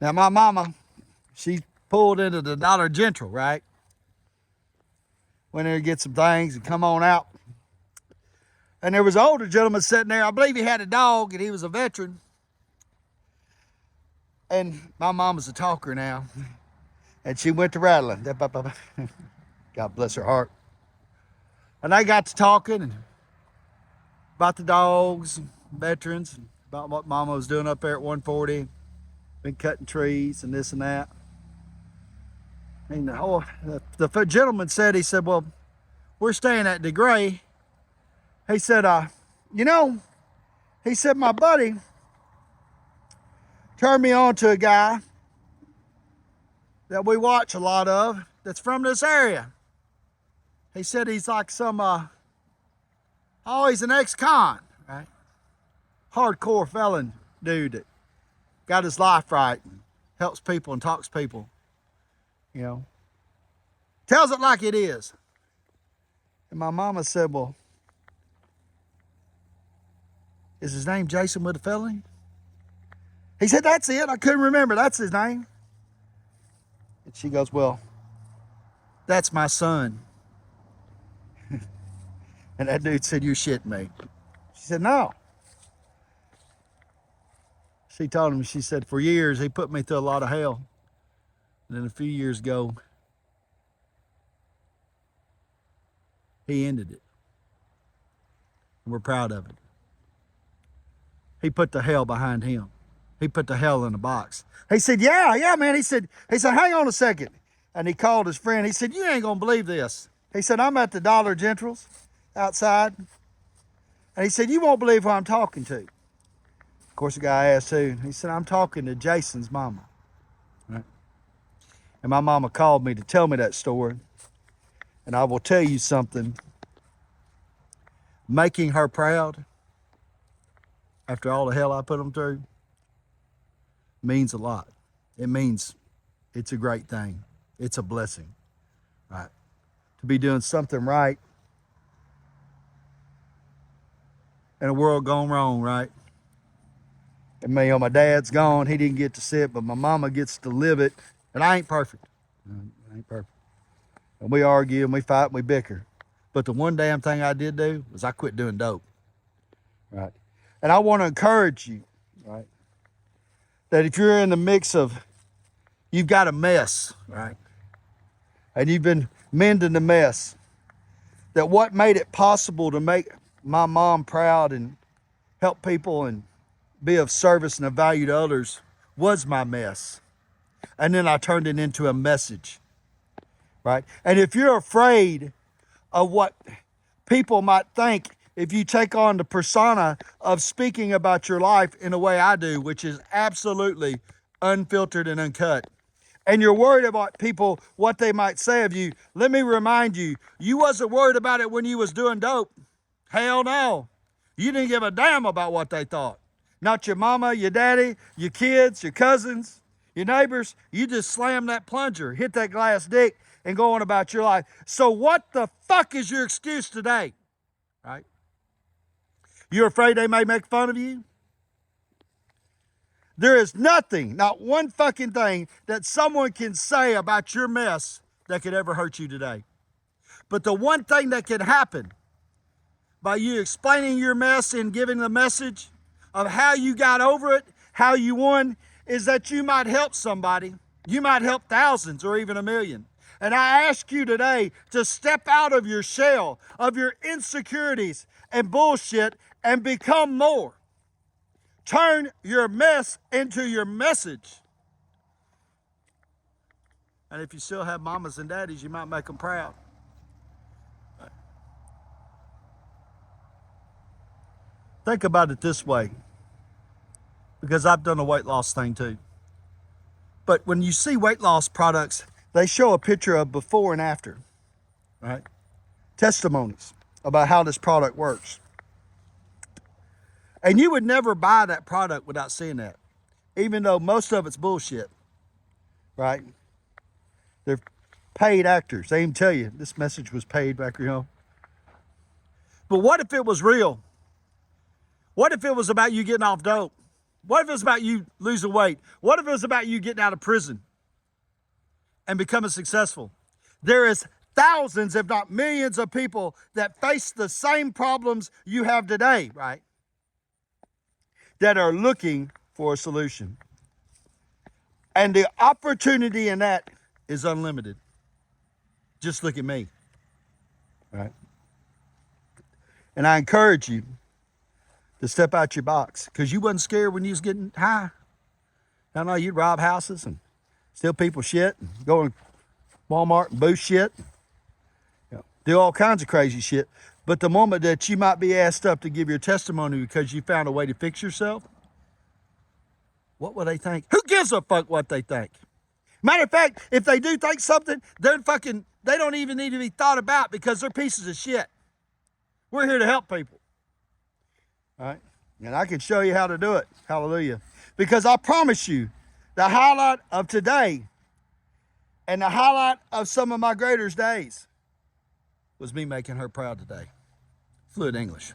Now, my mama, she pulled into the Dollar General, right? Went there to get some things and come on out. And there was an older gentleman sitting there. I believe he had a dog and he was a veteran. And my mama's a talker now. And she went to rattling. God bless her heart. And they got to talking about the dogs, and veterans, and about what mama was doing up there at 140. Been cutting trees and this and that. And the gentleman said, he said, well, we're staying at DeGray. He said, he said, my buddy turned me on to a guy that we watch a lot of that's from this area. He said he's like he's an ex-con, right? Hardcore felon dude that got his life right and helps people and talks people, tells it like it is. And my mama said, well, is his name Jason with a felony? He said, that's it. I couldn't remember. That's his name. And she goes, well, that's my son. And that dude said, you're shitting me. She said, no. She told him, she said, for years, he put me through a lot of hell. And then a few years ago, he ended it. And we're proud of it. He put the hell behind him. He put the hell in a box. He said, yeah, man. He said, hang on a second. And he called his friend. He said, you ain't gonna believe this. He said, I'm at the Dollar Generals outside. And he said, you won't believe who I'm talking to. Of course, the guy asked who. He said, I'm talking to Jason's mama. Right? And my mama called me to tell me that story. And I will tell you something. Making her proud, after all the hell I put them through, means a lot. It means it's a great thing. It's a blessing, right? To be doing something right in a world gone wrong, right? And my dad's gone. He didn't get to see it, but my mama gets to live it. And I ain't perfect. I ain't perfect. And we argue and we fight and we bicker. But the one damn thing I did do was I quit doing dope, right? And I want to encourage you, right? That if you're in the mix of, you've got a mess, right? And you've been mending the mess, that what made it possible to make my mom proud and help people and be of service and of value to others was my mess. And then I turned it into a message, right? And if you're afraid of what people might think if you take on the persona of speaking about your life in a way I do, which is absolutely unfiltered and uncut, and you're worried about people, what they might say of you, let me remind you, you wasn't worried about it when you was doing dope. Hell no. You didn't give a damn about what they thought. Not your mama, your daddy, your kids, your cousins, your neighbors. You just slam that plunger, hit that glass dick, and go on about your life. So what the fuck is your excuse today? Right? You're afraid they may make fun of you? There is nothing, not one fucking thing that someone can say about your mess that could ever hurt you today. But the one thing that can happen by you explaining your mess and giving the message of how you got over it, how you won, is that you might help somebody. You might help thousands or even 1 million. And I ask you today to step out of your shell, of your insecurities and bullshit, and become more. Turn your mess into your message. And if you still have mamas and daddies, you might make them proud. Think about it this way, because I've done a weight loss thing too. But when you see weight loss products, they show a picture of before and after, right? Testimonies about how this product works. And you would never buy that product without seeing that, even though most of it's bullshit, right? They're paid actors. They even tell you this message was paid back here. But what if it was real? What if it was about you getting off dope? What if it was about you losing weight? What if it was about you getting out of prison and becoming successful? There is thousands, if not millions of people that face the same problems you have today, right? That are looking for a solution. And the opportunity in that is unlimited. Just look at me, right? And I encourage you to step out your box, because you wasn't scared when you was getting high. I know you'd rob houses and steal people's shit and go to Walmart and boost shit, do all kinds of crazy shit. But the moment that you might be asked up to give your testimony because you found a way to fix yourself, what will they think? Who gives a fuck what they think? Matter of fact, if they do think something, they don't even need to be thought about, because they're pieces of shit. We're here to help people. All right? And I can show you how to do it. Hallelujah. Because I promise you, the highlight of today and the highlight of some of my greatest days was me making her proud today. Fluent English.